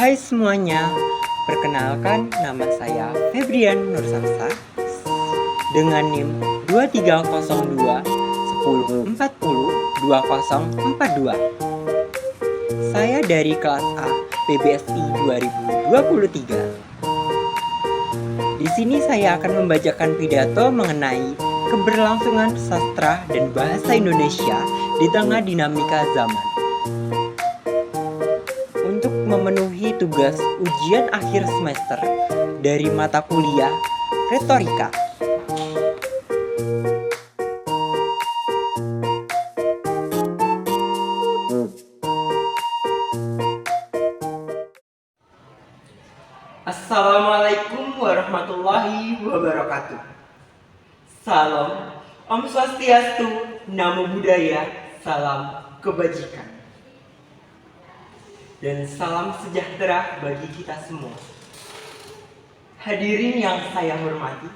Hai semuanya, perkenalkan nama saya Febrian Nursamsa dengan NIM 2302 10 40 2042. Saya dari kelas A PBSI 2023. Di sini saya akan membacakan pidato mengenai keberlangsungan sastra dan bahasa Indonesia di tengah dinamika zaman. Untuk memenuhi tugas ujian akhir semester dari mata kuliah retorika. Assalamualaikum warahmatullahi wabarakatuh. Salam, Om Swastiastu, Namo Buddhaya, salam kebajikan. Dan salam sejahtera bagi kita semua. Hadirin yang saya hormati,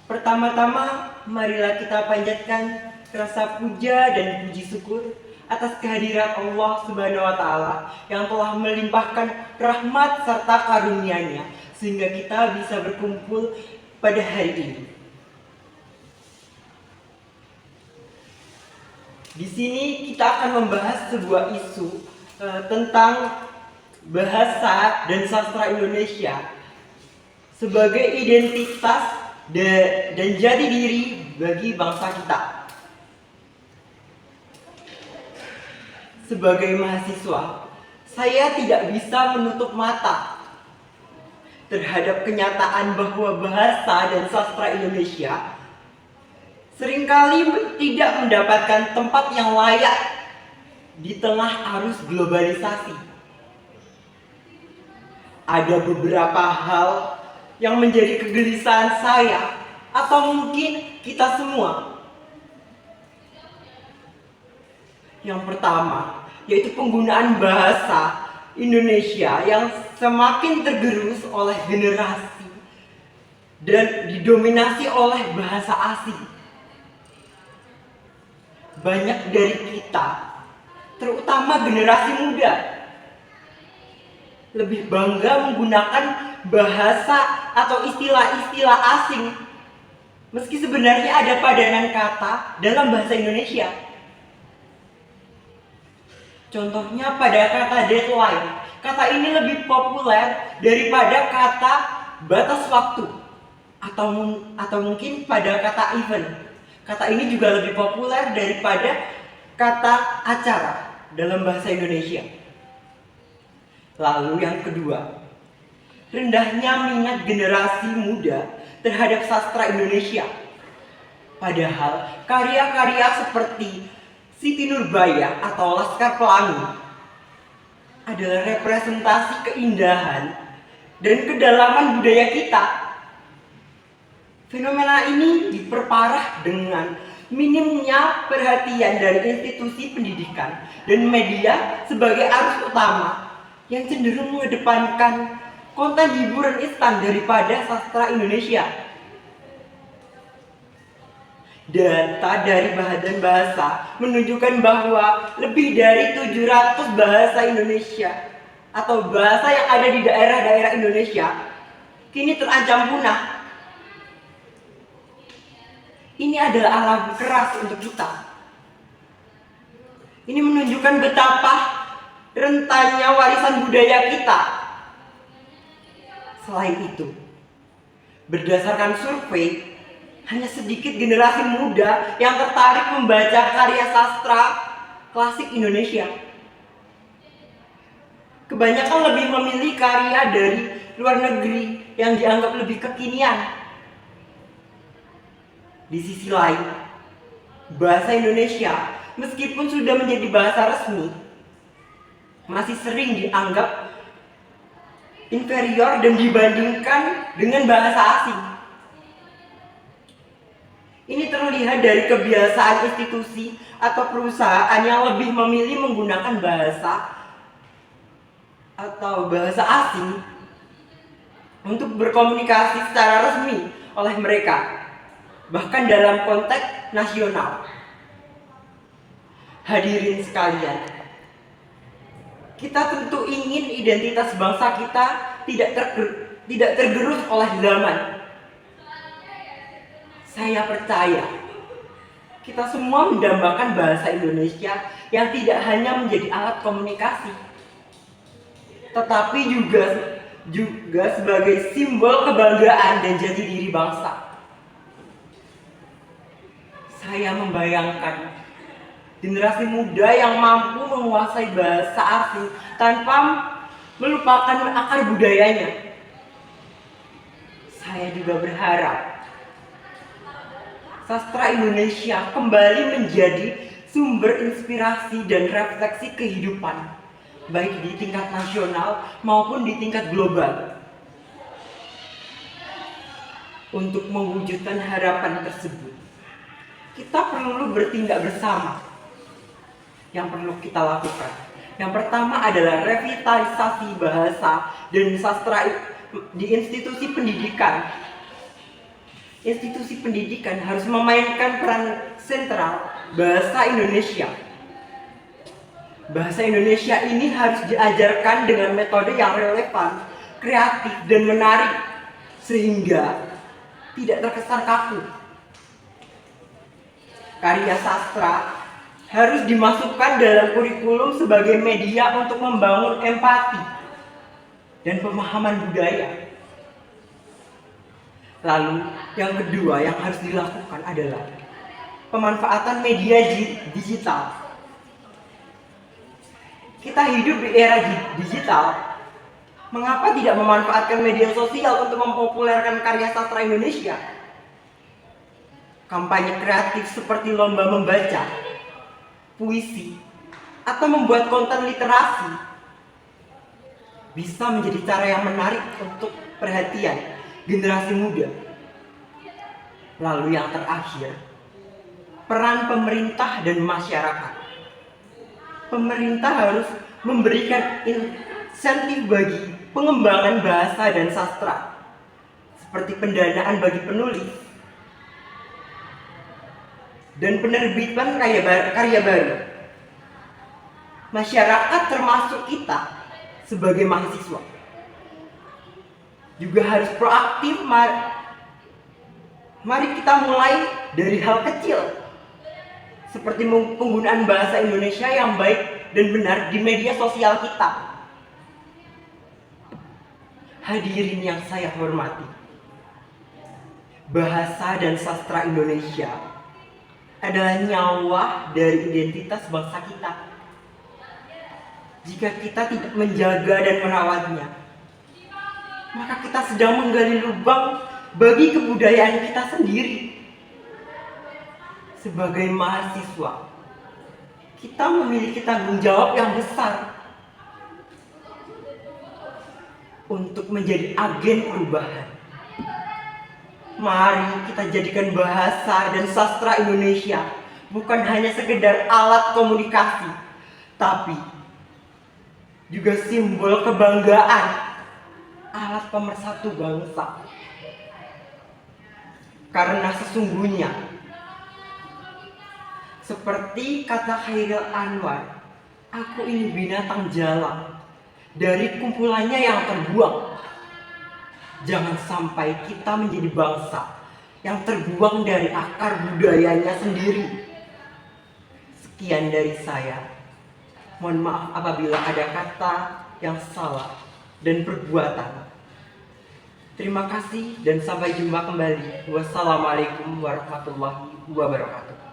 pertama-tama marilah kita panjatkan rasa puja dan puji syukur atas kehadiran Allah Subhanahu wa Ta'ala yang telah melimpahkan rahmat serta karunia-Nya sehingga kita bisa berkumpul pada hari ini. Di sini kita akan membahas sebuah isu tentang bahasa dan sastra Indonesia sebagai identitas dan jati diri bagi bangsa kita. Sebagai mahasiswa, saya tidak bisa menutup mata terhadap kenyataan bahwa bahasa dan sastra Indonesia seringkali tidak mendapatkan tempat yang layak di tengah arus globalisasi. Ada beberapa hal yang menjadi kegelisahan saya atau mungkin kita semua. Yang pertama, yaitu penggunaan bahasa Indonesia yang semakin tergerus oleh generasi dan didominasi oleh bahasa asing. Banyak dari kita, terutama generasi muda, lebih bangga menggunakan bahasa atau istilah-istilah asing, meski sebenarnya ada padanan kata dalam bahasa Indonesia. Contohnya pada kata deadline, kata ini lebih populer daripada kata batas waktu, atau mungkin pada kata event. Kata ini juga lebih populer daripada kata acara dalam bahasa Indonesia. Lalu yang kedua, rendahnya minat generasi muda terhadap sastra Indonesia. Padahal karya-karya seperti Siti Nurbaya atau Laskar Pelangi adalah representasi keindahan dan kedalaman budaya kita. Fenomena ini diperparah dengan minimnya perhatian dari institusi pendidikan dan media sebagai arus utama yang cenderung mengedepankan konten hiburan instan daripada sastra Indonesia. Data dari Badan Bahasa menunjukkan bahwa lebih dari 700 bahasa Indonesia atau bahasa yang ada di daerah-daerah Indonesia kini terancam punah. Ini adalah alarm keras untuk kita. Ini menunjukkan betapa rentannya warisan budaya kita. Selain itu, berdasarkan survei, hanya sedikit generasi muda yang tertarik membaca karya sastra klasik Indonesia. Kebanyakan lebih memilih karya dari luar negeri yang dianggap lebih kekinian. Di sisi lain, bahasa Indonesia meskipun sudah menjadi bahasa resmi, masih sering dianggap inferior dan dibandingkan dengan bahasa asing. Ini terlihat dari kebiasaan institusi atau perusahaan yang lebih memilih menggunakan bahasa atau bahasa asing untuk berkomunikasi secara resmi oleh mereka, bahkan dalam konteks nasional. Hadirin sekalian, Kita tentu ingin identitas bangsa kita tidak tergerus oleh zaman. Saya percaya kita semua mendambakan bahasa Indonesia yang tidak hanya menjadi alat komunikasi, tetapi juga sebagai simbol kebanggaan dan jati diri bangsa. Saya membayangkan generasi muda yang mampu menguasai bahasa asing tanpa melupakan akar budayanya. Saya juga berharap sastra Indonesia kembali menjadi sumber inspirasi dan refleksi kehidupan, baik di tingkat nasional maupun di tingkat global. Untuk mewujudkan harapan tersebut, kita perlu bertindak bersama. Yang perlu kita lakukan, yang pertama adalah revitalisasi bahasa dan sastra di institusi pendidikan. Institusi pendidikan harus memainkan peran sentral bahasa Indonesia. Bahasa Indonesia ini harus diajarkan dengan metode yang relevan, kreatif, dan menarik, sehingga tidak terkesan kaku. Karya sastra harus dimasukkan dalam kurikulum sebagai media untuk membangun empati dan pemahaman budaya. Lalu, yang kedua yang harus dilakukan adalah pemanfaatan media digital. Kita hidup di era digital. Mengapa tidak memanfaatkan media sosial untuk mempopulerkan karya sastra Indonesia? Kampanye kreatif seperti lomba membaca, puisi, atau membuat konten literasi bisa menjadi cara yang menarik untuk perhatian generasi muda. Lalu yang terakhir, peran pemerintah dan masyarakat. Pemerintah harus memberikan insentif bagi pengembangan bahasa dan sastra, seperti pendanaan bagi penulis dan penerbitan karya baru. Masyarakat termasuk kita sebagai mahasiswa juga harus proaktif. Mari kita mulai dari hal kecil, seperti penggunaan bahasa Indonesia yang baik dan benar di media sosial kita. Hadirin yang saya hormati, bahasa dan sastra Indonesia adalah nyawa dari identitas bangsa kita. Jika kita tidak menjaga dan merawatnya, maka kita sedang menggali lubang bagi kebudayaan kita sendiri. Sebagai mahasiswa, kita memiliki tanggung jawab yang besar untuk menjadi agen perubahan. Mari kita jadikan bahasa dan sastra Indonesia bukan hanya sekedar alat komunikasi, tapi juga simbol kebanggaan, alat pemersatu bangsa. Karena sesungguhnya, seperti kata Chairil Anwar, aku ini binatang jalang dari kumpulannya yang terbuang. Jangan sampai kita menjadi bangsa yang terbuang dari akar budayanya sendiri. Sekian dari saya. Mohon maaf apabila ada kata yang salah dan perbuatan. Terima kasih dan sampai jumpa kembali. Wassalamualaikum warahmatullahi wabarakatuh.